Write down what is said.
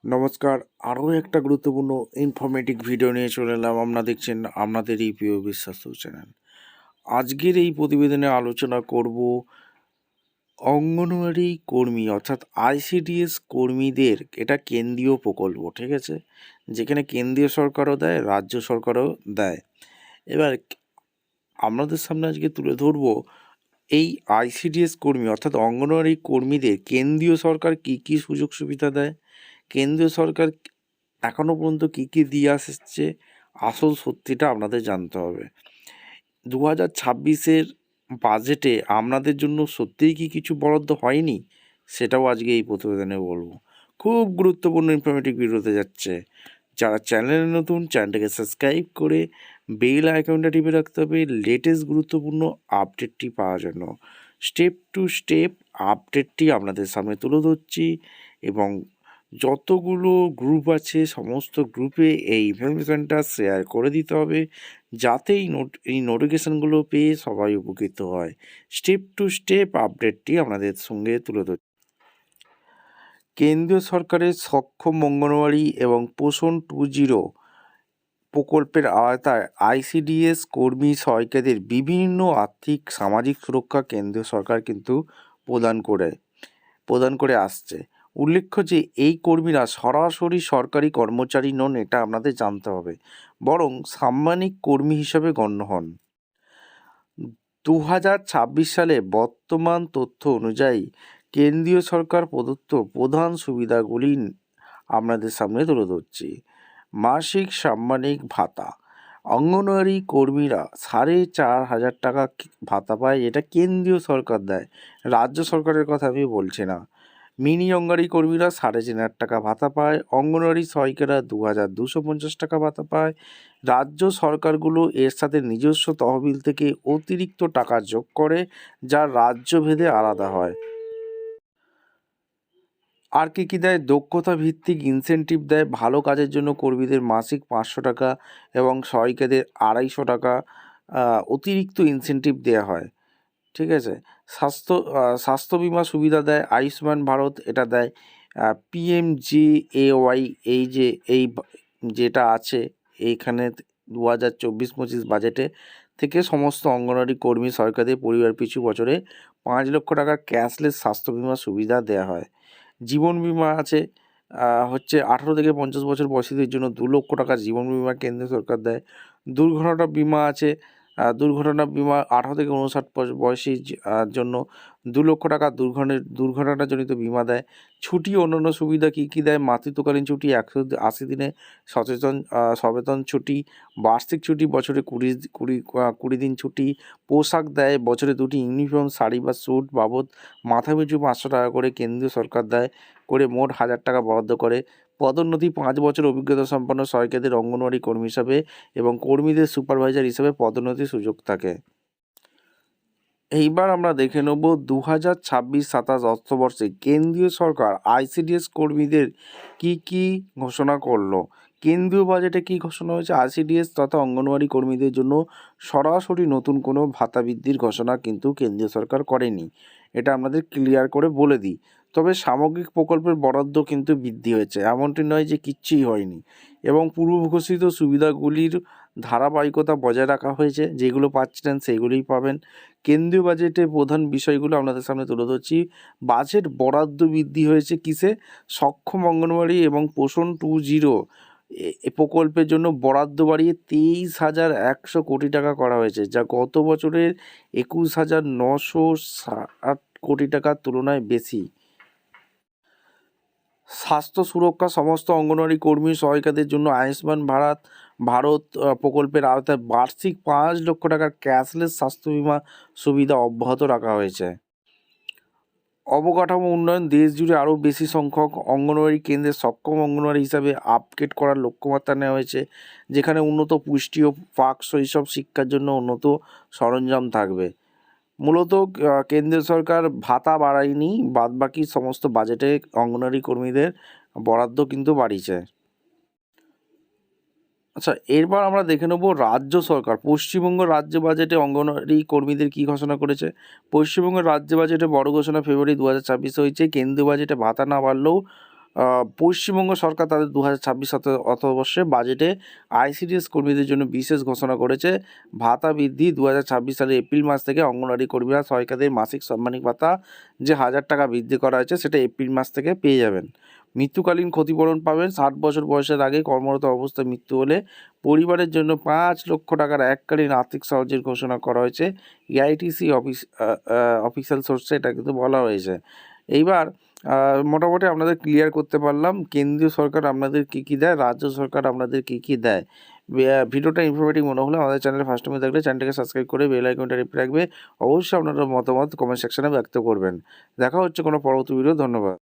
নমস্কার। আরও একটা গুরুত্বপূর্ণ ইনফরমেটিভ ভিডিও নিয়ে চলে এলাম। আপনারা দেখছেন আপনাদের এই প্রিয় বিশ্বাস চ্যানেল। আজকের এই প্রতিবেদনে আলোচনা করব অঙ্গনওয়াড়ি কর্মী অর্থাৎ আইসিডিএস কর্মীদের এটা কেন্দ্রীয় প্রকল্প, ঠিক আছে, যেখানে কেন্দ্রীয় সরকারও দেয়, রাজ্য সরকারও দেয়। এবার আপনাদের সামনে আজকে তুলে ধরব এই আইসিডিএস কর্মী অর্থাৎ অঙ্গনওয়াড়ি কর্মীদের কেন্দ্রীয় সরকার কি কি সুযোগ সুবিধা দেয়, কেন্দ্রীয় সরকার এখনও পর্যন্ত কী কী দিয়ে আসছে, আসল সত্যিটা আপনাদের জানতে হবে। 2026-এর বাজেটে আপনাদের জন্য সত্যিই কি কিছু বরাদ্দ হয়নি, সেটাও আজকে এই প্রতিবেদনে বলবো। খুব গুরুত্বপূর্ণ ইনফরমেটিভ ভিডিওতে যাচ্ছে। যারা চ্যানেলে নতুন, চ্যানেলটাকে সাবস্ক্রাইব করে বেল আইকনটা টিপে রাখতে হবে লেটেস্ট গুরুত্বপূর্ণ আপডেটটি পাওয়ার জন্য। স্টেপ টু স্টেপ আপডেটটি আপনাদের সামনে তুলে ধরছি এবং যতগুলো গ্রুপ আছে সমস্ত গ্রুপে এই ইনফরমেশানটা শেয়ার করে দিতে হবে, যাতে এই নোটিফিকেশানগুলো পেয়ে সবাই উপকৃত হয়। স্টেপ টু স্টেপ আপডেটটি আপনাদের সঙ্গে তুলে ধরছি। কেন্দ্রীয় সরকারের সক্ষম অঙ্গনওয়াড়ি এবং পোষণ 2.0 প্রকল্পের আওতায় আইসিডিএস কর্মী সহায়িকাদের বিভিন্ন আর্থিক সামাজিক সুরক্ষা কেন্দ্রীয় সরকার কিন্তু প্রদান করে আসছে। উল্লেখ্য যে এই কর্মীরা সরাসরি সরকারি কর্মচারী নন, এটা আপনাদের জানতে হবে, বরং সাম্মানিক কর্মী হিসাবে গণ্য হন। 2026 সালে বর্তমান তথ্য অনুযায়ী কেন্দ্রীয় সরকার প্রদত্ত প্রধান সুবিধাগুলি আপনাদের সামনে তুলে ধরছি। মাসিক সাম্মানিক ভাতা, অঙ্গনওয়াড়ি কর্মীরা 4,500 টাকা ভাতা পায়, এটা কেন্দ্রীয় সরকার দেয়, রাজ্য সরকারের কথা আমি বলছি না। মিনি অঙ্গনওয়াড়ি কর্মীরা 4,500 টাকা ভাতা পায়, অঙ্গনওয়াড়ি সহায়িকারা 2,250 টাকা ভাতা পায়। রাজ্য সরকারগুলো এর সাথে নিজস্ব তহবিল থেকে অতিরিক্ত টাকা যোগ করে, যা রাজ্যভেদে আলাদা হয়। আর কি কি দেয়? দক্ষতা ভিত্তিক ইনসেনটিভ দেয়, ভালো কাজের জন্য কর্মীদের মাসিক 500 টাকা এবং সহায়িকাদের 250 টাকা অতিরিক্ত ইনসেনটিভ দেওয়া হয়, ঠিক আছে। স্বাস্থ্য বিমা সুবিধা দেয়, আয়ুষ্মান ভারত এটা দেয়, পিএমজেএওয়াই এই যেটা আছে এইখানে 2024-25 বাজেটে থেকে সমস্ত অঙ্গনওয়াড়ি কর্মী সরকারের পরিবার পিছু বছরে 5 লক্ষ টাকার ক্যাশলেস স্বাস্থ্য বিমা সুবিধা দেওয়া হয়। জীবন বিমা আছে, হচ্ছে 18 থেকে 50 বছর বয়সীদের জন্য 2 লক্ষ টাকা জীবন বিমা কেন্দ্রীয় সরকার দেয়। দুর্ঘটনা বিমা আছে, দুর্ঘটনা বিমা 18 থেকে 59 বয়সী জন্য 2 লক্ষ টাকা দুর্ঘটনাজনিত বিমা দেয়। ছুটি অন্যান্য সুবিধা কী কী দেয়? মাতৃত্বকালীন ছুটি 180 দিনে, সবেতন ছুটি, বার্ষিক ছুটি বছরে 20 দিন ছুটি, পোশাক দেয়, বছরে 2টি ইউনিফর্ম শাড়ি বা স্যুট বাবদ মাথাপিছু 500 টাকা করে কেন্দ্রীয় সরকার দেয়, করে মোট 1,000 টাকা বরাদ্দ করে। পদোন্নতি 5 বছর অভিজ্ঞতা সম্পন্ন সহায়িকাদের অঙ্গনওয়াড়ি কর্মী হিসাবে এবং কর্মীদের সুপারভাইজার হিসাবে পদোন্নতির সুযোগ থাকে। এইবার আমরা দেখে নেব 2026-27 অর্থবর্ষে কেন্দ্রীয় সরকার আইসিডিএস কর্মীদের কি কি ঘোষণা করলো। কেন্দ্রীয় বাজেটে কি ঘোষণা হয়েছে? আইসিডিএস তথা অঙ্গনওয়াড়ি কর্মীদের জন্য সরাসরি নতুন কোনো ভাতা বৃদ্ধির ঘোষণা কিন্তু কেন্দ্রীয় সরকার করেনি, এটা আমাদের ক্লিয়ার করে বলে দিই। তবে সামগ্রিক প্রকল্পের বরাদ্দ কিন্তু বৃদ্ধি হয়েছে, এমনটি নয় যে কিচ্ছুই হয়নি, এবং পূর্ব ঘোষিত সুবিধাগুলির ধারাবাহিকতা বজায় রাখা হয়েছে, যেগুলো পাচ্ছিলেন সেগুলোই পাবেন। কেন্দ্রীয় বাজেটে প্রধান বিষয়গুলো আপনাদের সামনে তুলে ধরছি। বাজেট বরাদ্দ বৃদ্ধি হয়েছে কিসে? সক্ষম অঙ্গনওয়াড়ি এবং পোষণ 2.0 এ প্রকল্পের জন্য বরাদ্দ বাড়িয়ে 23,100 কোটি টাকা করা হয়েছে, যা গত বছরের 21,960 কোটি টাকার তুলনায় বেশি। স্বাস্থ্য সুরক্ষা, সমস্ত অঙ্গনওয়াড়ি কর্মী সহায়িকাদের জন্য আয়ুষ্মান ভারত প্রকল্পের আওতায় বার্ষিক 5 লক্ষ টাকার ক্যাশলেস স্বাস্থ্য বিমা সুবিধা অব্যাহত রাখা হয়েছে। অবকাঠামো উন্নয়ন, দেশ জুড়ে আরও বেশি সংখ্যক অঙ্গনওয়াড়ি কেন্দ্রে সক্ষম অঙ্গনওয়াড়ি হিসাবে আপগ্রেড করার লক্ষ্যমাত্রা নেওয়া হয়েছে, যেখানে উন্নত পুষ্টি ও প্রাক শৈশব শিক্ষার জন্য উন্নত সরঞ্জাম থাকবে। মূলত কেন্দ্রীয় সরকার ভাতা বাড়ায়নি, বাদবাকি সমস্ত বাজেটে অঙ্গনওয়াড়ি কর্মীদের বরাদ্দ কিন্তু বাড়িয়েছে। আচ্ছা, এরপর আমরা দেখে নেব রাজ্য সরকার। পশ্চিমবঙ্গ রাজ্য বাজেটে অঙ্গনওয়াড়ি কর্মীদের কী ঘোষণা করেছে। পশ্চিমবঙ্গের রাজ্য বাজেটে বড় ঘোষণা ফেব্রুয়ারি 2026 হয়েছে। কেন্দ্রীয় বাজেটে ভাতা না বাড়লেও পশ্চিমবঙ্গ সরকার তাদের 2026 অর্থবর্ষে বাজেটে আইসিডিএস কর্মীদের জন্য বিশেষ ঘোষণা করেছে। ভাতা বৃদ্ধি 2026 সালের এপ্রিল মাস থেকে অঙ্গনওয়াড়ি কর্মীরা সহায়িকাদের মাসিক সাম্মানিক ভাতা যে 1,000 টাকা বৃদ্ধি করা হয়েছে সেটা এপ্রিল মাস থেকে পেয়ে যাবেন। মৃত্যুকালীন ক্ষতিপূরণ পাবেন। 60 বছর বয়সের আগে কর্মরত অবস্থায় মৃত্যু হলে পরিবারের জন্য 5 লক্ষ টাকার এককালীন আর্থিক সাহায্যের ঘোষণা করা হয়েছে। এআইটিসি অফিসিয়াল সোর্সে এটা কিন্তু বলা হয়েছে। এইবার মোটামুটি আপনাদের ক্লিয়ার করতে পারলাম কেন্দ্রীয় সরকার আপনাদের কী কী দেয়, রাজ্য সরকার আপনাদের কী কী দেয়। ভিডিওটা ইনফরমেটিভ মনে হলে আমাদের চ্যানেলে ফার্স্ট টাইমে থাকলে চ্যানেলটাকে সাবস্ক্রাইব করে বেল আইকনটা টিপে রাখবে। অবশ্যই আপনারা মতামত কমেন্ট সেকশনে ব্যক্ত করবেন। দেখা হচ্ছে কোনো পরবর্তী ভিডিও। ধন্যবাদ।